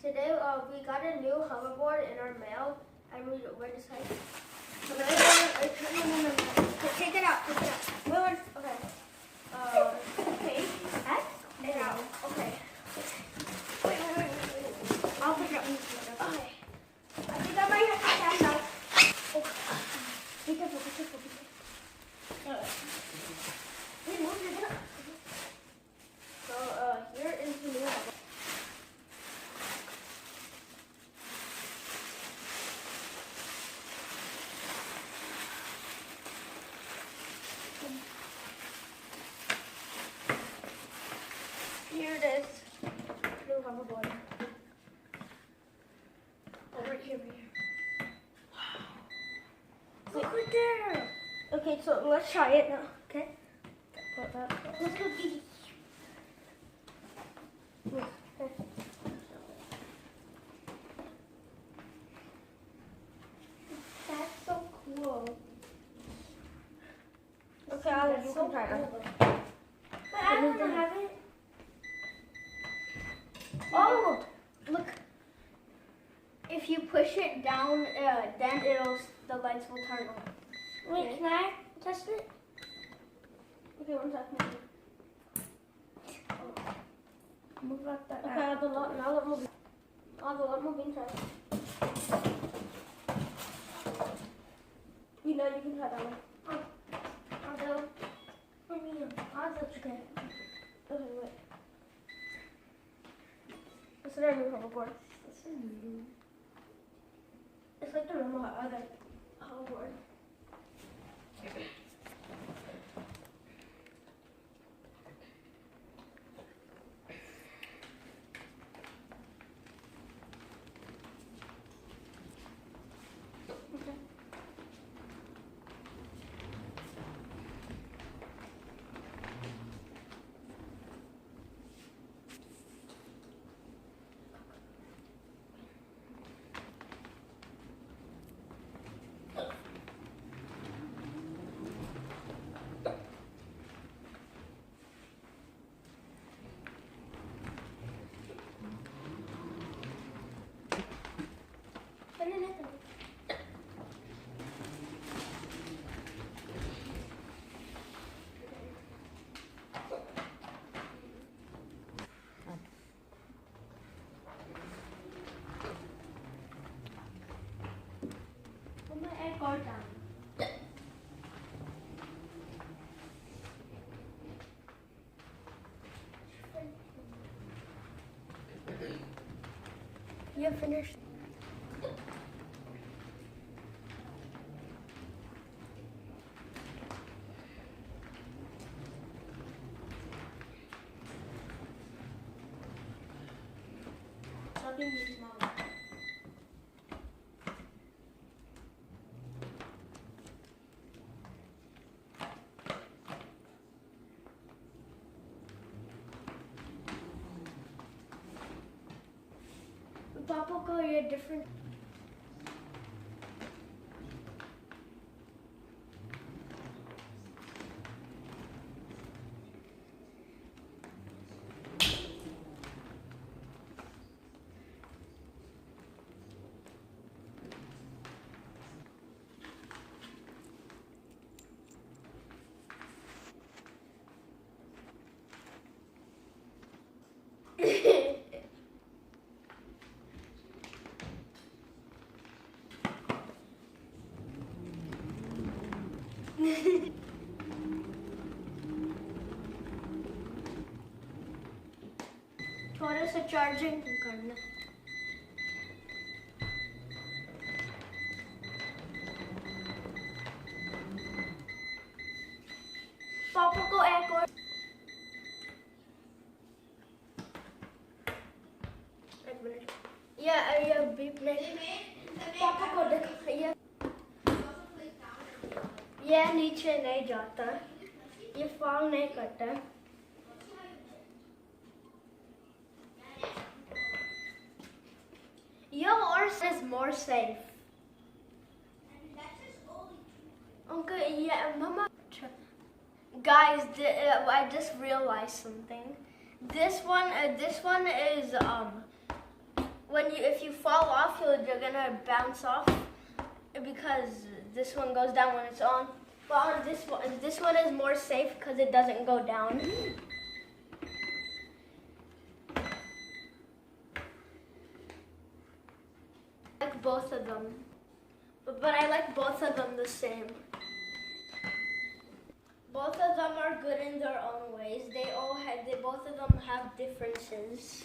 Today we got a new hoverboard in our mail, and we're deciding. Take it out. Take it out. Okay. Okay. Take it out. Okay. Wait. I'll pick it up. Okay. I think I might have to stand now. Oh. Be careful. Wait, move your head. So here is the new hoverboard. Here it is. New hoverboard. Oh, right here. Wow. Look right there. Okay, so let's try it now. Okay. Let's go eat. That's so cool. Okay, Alex, you can try it. But I don't have it. Oh, look. If you push it down, then the lights will turn on. Wait, can I test it? Okay, 1 second. Move up that. Okay, now let move. Let move inside. You know you can try that one. I'll okay. Okay, wait. This is our new hoverboard. It's like the normal other hoverboard. Go down. You have finished. Papa, go a different. थोड़ा सा charging करना पापा को एक और एक minute ये beep नहीं पापा को देखो ये नीचे नहीं जाता ये फॉल नहीं करता Yours is more safe. Okay, yeah, Mama. Guys, I just realized something. This one is if you fall off, you're gonna bounce off because this one goes down when it's on. But on this one is more safe because it doesn't go down. I like both of them, but I like both of them the same. Both of them are good in their own ways. They both of them have differences.